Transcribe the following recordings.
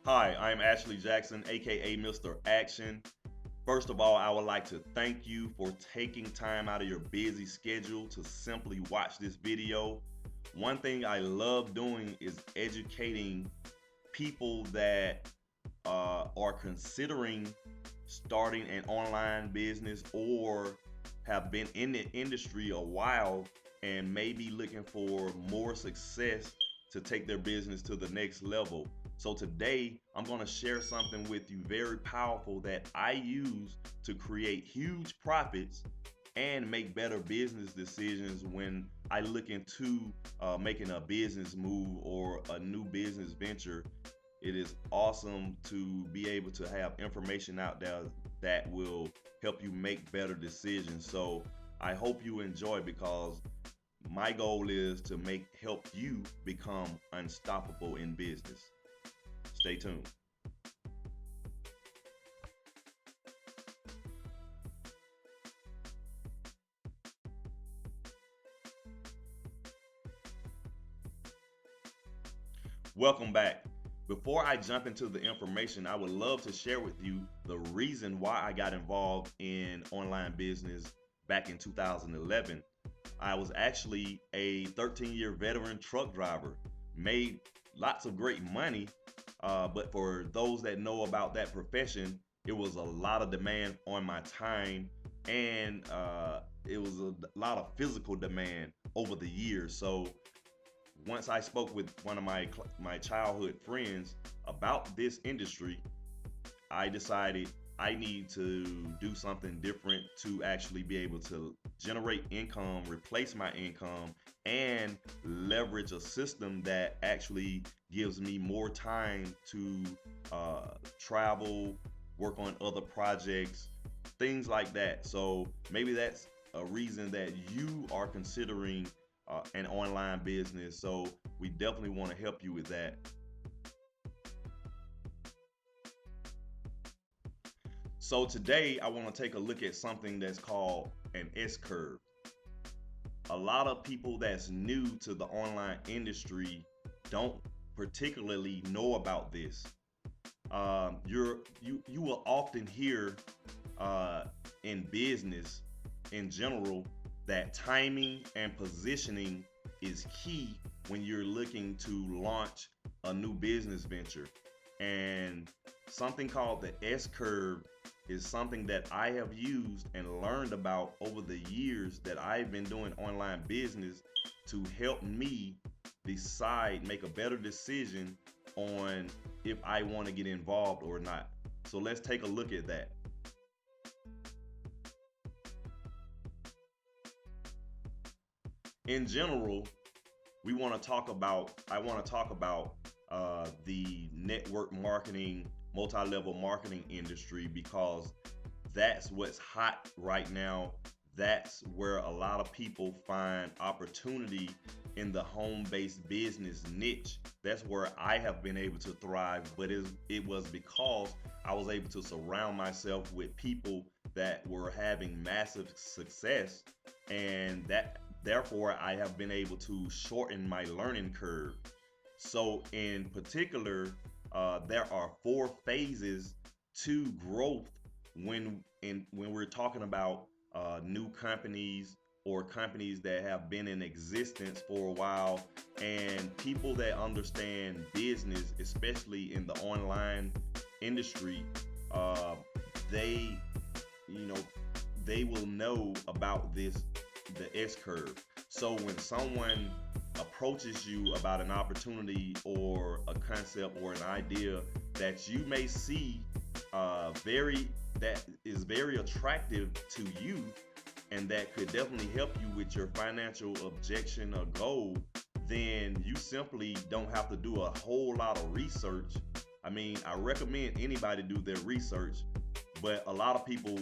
Hi, I'm Ashley Jackson, aka Mr. Action. First of all, I would like to thank you for taking time out of your busy schedule to simply watch this video. One thing I love doing is educating people that are considering starting an online business or have been in the industry a while and may be looking for more success to take their business to the next level. So today I'm going to share something with you very powerful that I use to create huge profits and make better business decisions when I look into making a business move or a new business venture. It is awesome to be able to have information out there that will help you make better decisions. So I hope you enjoy because my goal is to help you become unstoppable in business. Stay tuned. Welcome back. Before I jump into the information, I would love to share with you the reason why I got involved in online business back in 2011. I was actually a 13-year veteran truck driver, made lots of great money, but for those that know about that profession, it was a lot of demand on my time and it was a lot of physical demand over the years. So once I spoke with one of my childhood friends about this industry, I decided I need to do something different to actually be able to generate income, replace my income, and leverage a system that actually gives me more time to travel, work on other projects, things like that. So maybe that's a reason that you are considering an online business. So we definitely want to help you with that. So today I want to take a look at something that's called an S curve. A lot of people that's new to the online industry don't particularly know about this. You will often hear in business in general that timing and positioning is key when you're looking to launch a new business venture. And something called the S curve is something that I have used and learned about over the years that I've been doing online business to help me decide, make a better decision on if I want to get involved or not. So let's take a look at that. In general, I want to talk about the network marketing, multi-level marketing industry because that's what's hot right now. That's where a lot of people find opportunity in the home-based business niche. That's where I have been able to thrive, but it was because I was able to surround myself with people that were having massive success, and that therefore I have been able to shorten my learning curve. So in particular, there are four phases to growth when we're talking about new companies or companies that have been in existence for a while, and people that understand business, especially in the online industry, uh, they you know they will know about the S curve. So when someone approaches you about an opportunity or a concept or an idea that you may see very that is very attractive to you and that could definitely help you with your financial objection or goal, then you simply don't have to do a whole lot of research. I mean, I recommend anybody do their research, but a lot of people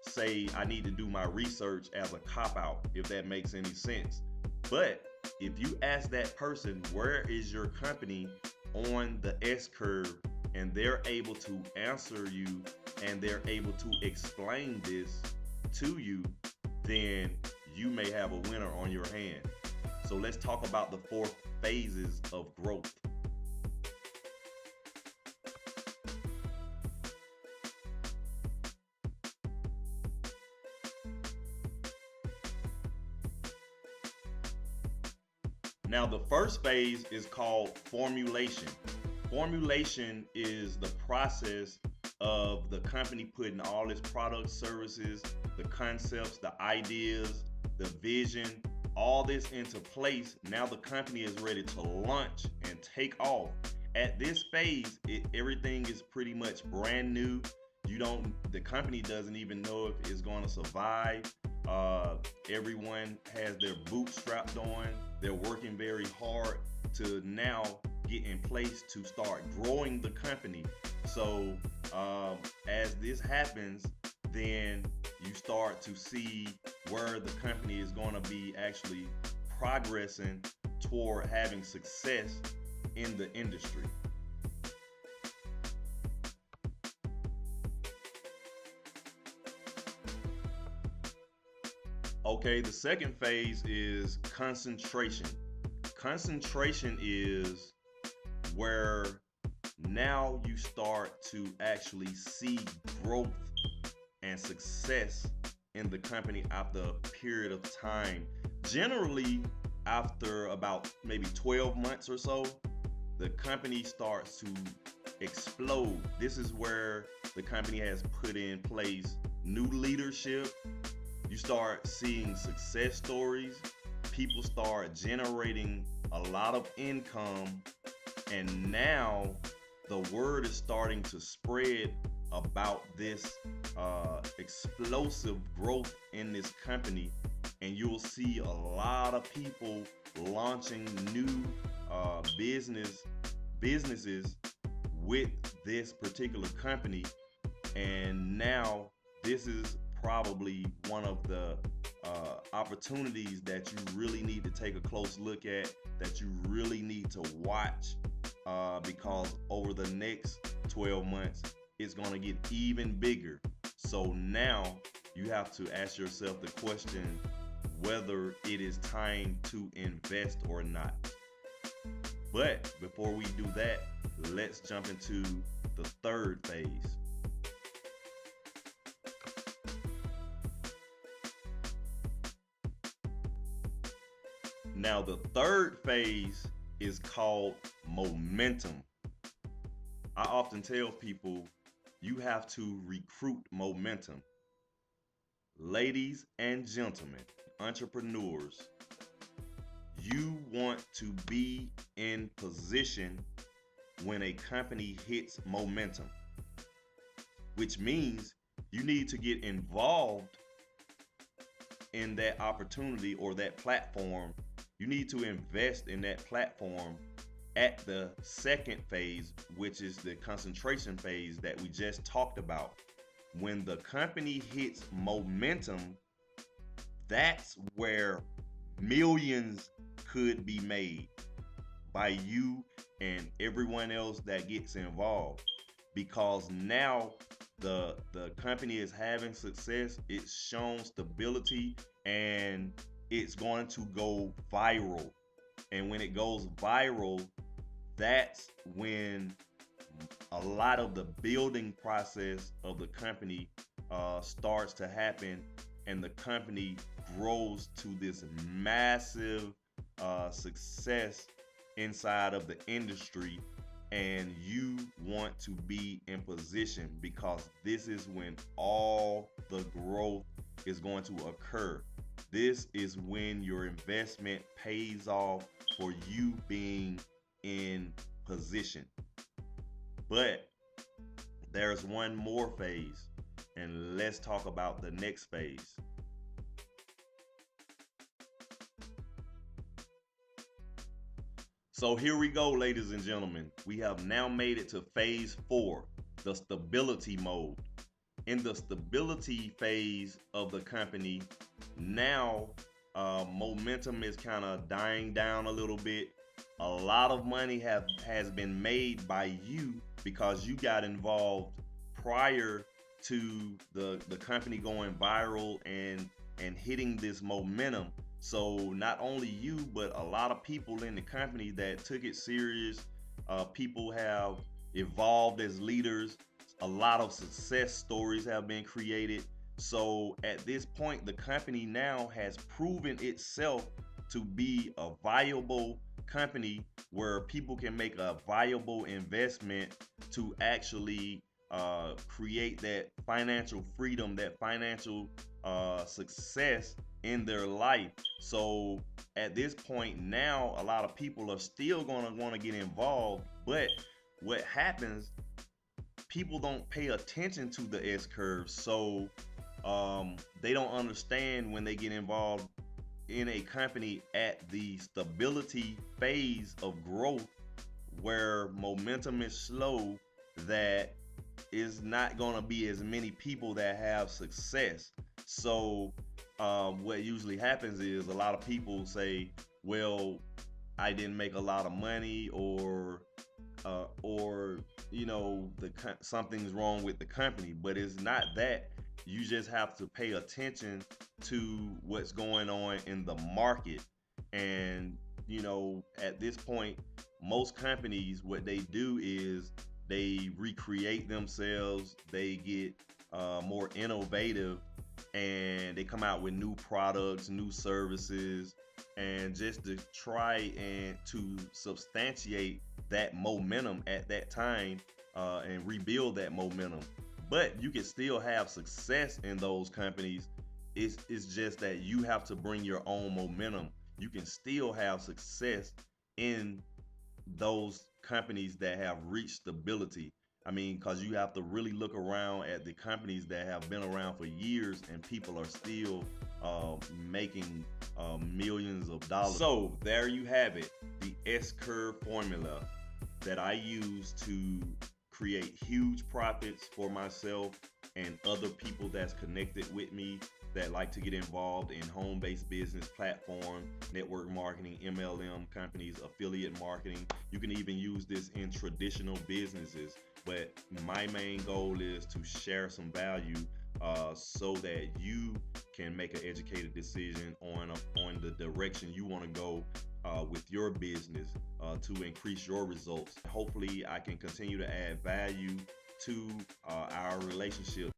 say I need to do my research as a cop out, if that makes any sense. But if you ask that person, where is your company on the S curve, and they're able to answer you and they're able to explain this to you, then you may have a winner on your hand. So let's talk about the four phases of growth. Now, the first phase is called formulation. Formulation is the process of the company putting all its products, services, the concepts, the ideas, the vision, all this into place. Now the company is ready to launch and take off. At this phase, everything is pretty much brand new. The company doesn't even know if it's going to survive. Everyone has their boots strapped on. They're working very hard to now get in place to start growing the company. So as this happens, then you start to see where the company is going to be actually progressing toward having success in the industry. Okay, the second phase is concentration. Concentration is where now you start to actually see growth and success in the company after a period of time. Generally, after about maybe 12 months or so, the company starts to explode. This is where the company has put in place new leadership. You start seeing success stories. People start generating a lot of income. And now the word is starting to spread about this explosive growth in this company. And you'll see a lot of people launching new businesses with this particular company. And now this is probably one of the opportunities that you really need to take a close look at, that you really need to watch, because over the next 12 months, it's going to get even bigger. So now you have to ask yourself the question whether it is time to invest or not. But before we do that, let's jump into the third phase. Now, the third phase is called momentum. I often tell people you have to recruit momentum. Ladies and gentlemen, entrepreneurs, you want to be in position when a company hits momentum, which means you need to get involved in that opportunity or that platform. You need to invest in that platform at the second phase, which is the concentration phase that we just talked about. When the company hits momentum, that's where millions could be made by you and everyone else that gets involved, because now the company is having success, it's shown stability, and it's going to go viral. And when it goes viral, that's when a lot of the building process of the company starts to happen, and the company grows to this massive success inside of the industry. And you want to be in position, because this is when all the growth is going to occur. This is when your investment pays off for you being in position. But there's one more phase, and let's talk about the next phase. So here we go, ladies and gentlemen. We have now made it to phase 4, the stability mode. In the stability phase of the company, now momentum is kind of dying down a little bit. A lot of money has been made by you because you got involved prior to the company going viral and hitting this momentum. So not only you, but a lot of people in the company that took it serious. People have evolved as leaders. A lot of success stories have been created. So at this point, the company now has proven itself to be a viable company where people can make a viable investment to actually create that financial freedom, that financial success in their life. So at this point now, a lot of people are still going to want to get involved, but what happens, people don't pay attention to the S curve, so they don't understand when they get involved in a company at the stability phase of growth where momentum is slow, that is not going to be as many people that have success. So what usually happens is a lot of people say, well, I didn't make a lot of money, or something's wrong with the company. But it's not that. You just have to pay attention to what's going on in the market. And at this point, most companies, what they do is they recreate themselves, they get more innovative, and they come out with new products, new services, and just to try and to substantiate that momentum at that time, and rebuild that momentum. But you can still have success in those companies. It's just that you have to bring your own momentum. You can still have success in those companies that have reached stability. I mean, because you have to really look around at the companies that have been around for years and people are still making millions of dollars. So there you have it, the S curve formula that I use to create huge profits for myself and other people that's connected with me that like to get involved in home-based business platform, network marketing, MLM companies, affiliate marketing. You can even use this in traditional businesses, but my main goal is to share some value so that you can make an educated decision on the direction you want to go with your business to increase your results. Hopefully I can continue to add value to our relationship.